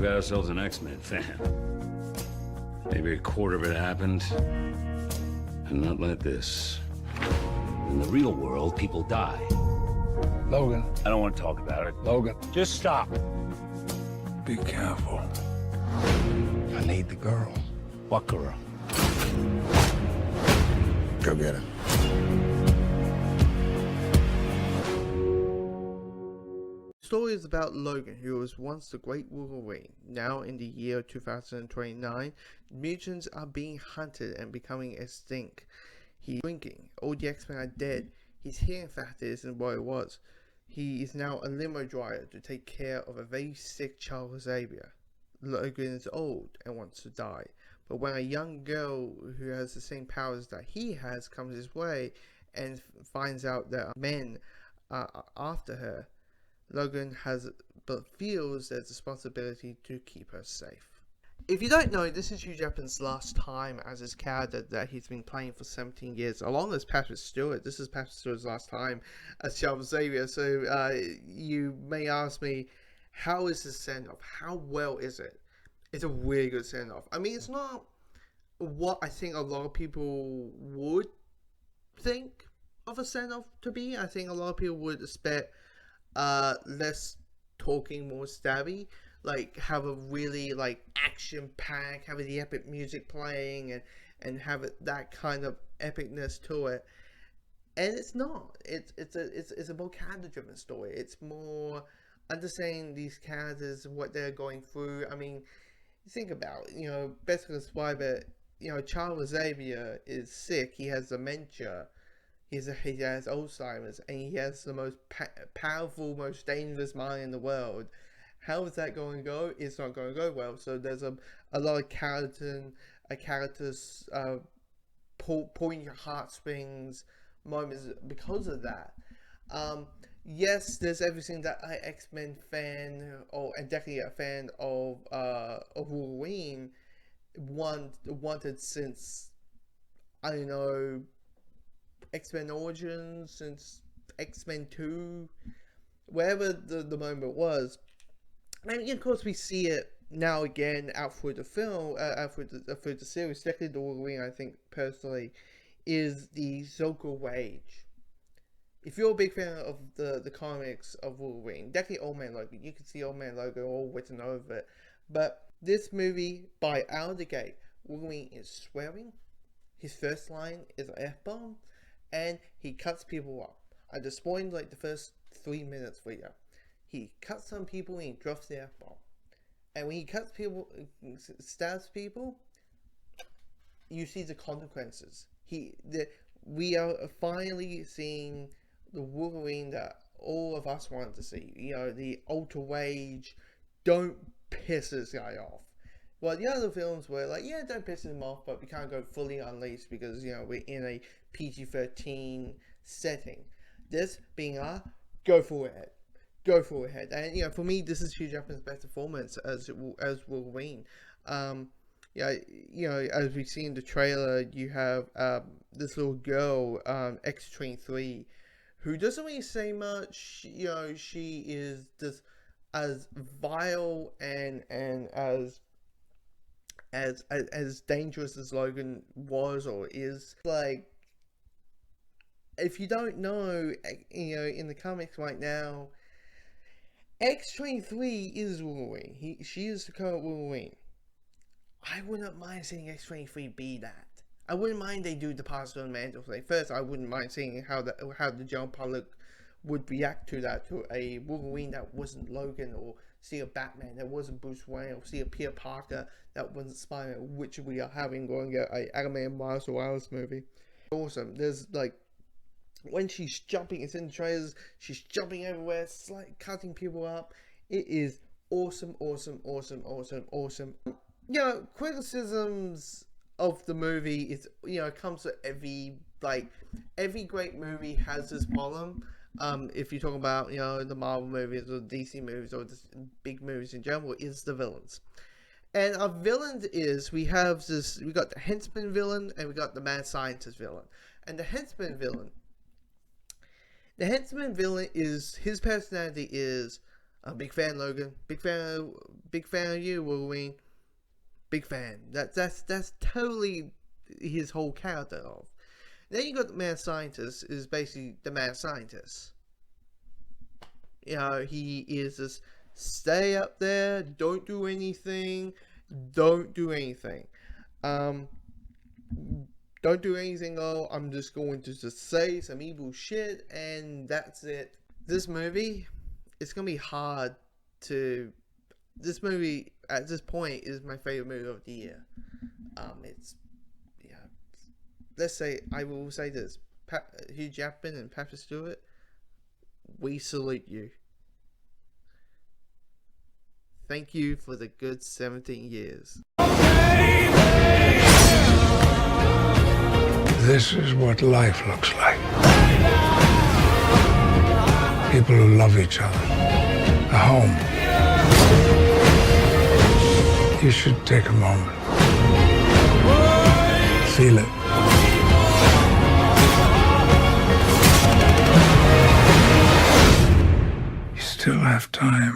we got ourselves an X-Men fan. Maybe a quarter of it happened, and not like this. In the real world, people die. Logan. I don't want to talk about it. Logan. Just stop. Be careful. I need the girl. What girl? Go get her. The story is about Logan, who was once the great Wolverine. Now, in the year 2029, mutants are being hunted and becoming extinct. He's drinking. All the X-Men are dead. His hearing factor isn't what it was. He is now a limo driver to take care of a very sick child Xavier. Logan is old and wants to die. But when a young girl who has the same powers that he has comes his way and finds out that men are after her, Logan feels there's a responsibility to keep her safe. If you don't know, this is Hugh Jackman's last time as his character that he's been playing for 17 years, along with Patrick Stewart. This is Patrick Stewart's last time as Charles Xavier. So you may ask me, how is this send-off? How well is it? It's a really good send-off. I mean, it's not what I think a lot of people would think of a send-off to be. I think a lot of people would expect less talking, more stabby, like have a really like action pack, have the epic music playing and have it that kind of epicness to it. And it's not. It's a more character driven story. It's more understanding these characters, what they're going through. I mean, think about it, best to describe it, Charles Xavier is sick, he has dementia, he has Alzheimer's, and he has the most powerful, most dangerous mind in the world. How is that going to go? It's not going to go well. So there's a lot of characters pulling your heartstrings moments because of that. Yes, there's everything that an X-Men fan, and definitely a fan of Wolverine wanted since, I don't know, X-Men Origins, since X-Men 2, wherever the moment was. And of course we see it now again out through the film, through the series. Definitely the Wolverine, I think personally, is the so-called wage. If you're a big fan of the comics of Wolverine, definitely Old Man Logan. You can see Old Man Logan all written over it. But this movie, by out of the gate, Wolverine is swearing. His first line is an F-bomb. And he cuts people up. I just spoiled like the first 3 minutes for you. He cuts some people and he drops the F-bomb. And when he cuts people, stabs people, you see the consequences. We are finally seeing the Wolverine that all of us wanted to see. The ultra wage, don't piss this guy off. Well, the other films were like, yeah, don't piss him off, but we can't go fully unleashed because, we're in a PG-13 setting. This being go for it. Go for it. And, for me, this is Hugh Jackman's best performance as Wolverine. As we see in the trailer, you have this little girl, X-23, who doesn't really say much. She is just as vile and as dangerous as Logan was or is. Like, if you don't know, in the comics right now, X-23 is Wolverine. She is the current Wolverine. I wouldn't mind seeing X-23 be that. I wouldn't mind they do the Pastor and Mantle thing. First, I wouldn't mind seeing how the general public would react to that, to a Wolverine that wasn't Logan, or see a Batman that wasn't Bruce Wayne, or see a Peter Parker that wasn't Spider-Man, which we are having going at a Animated Miles Morales movie. Awesome. There's like, when she's jumping, it's in the trailers, she's jumping everywhere, like cutting people up. It is awesome. Criticisms of the movie is, comes with every great movie has this problem. If you talk about, the Marvel movies or DC movies or just big movies in general, is the villains. And our villains we got the henchman villain and we got the mad scientist villain. And the henchman villain is, his personality is, I'm a big fan, Logan. Big fan of you, Wolverine. Big fan. That's totally his whole character of. Then you got the mad scientist, is basically the mad scientist. You know, he is just stay up there, don't do anything, don't do anything. Don't do anything, oh, I'm just going to just say some evil shit, and that's it. This movie, it's gonna be hard to... This movie, at this point, is my favorite movie of the year. It's... Yeah. Let's say, I will say this. Hugh Jackman and Patrick Stewart, we salute you. Thank you for the good 17 years. This is what life looks like. People who love each other. A home. You should take a moment. Feel it. You still have time.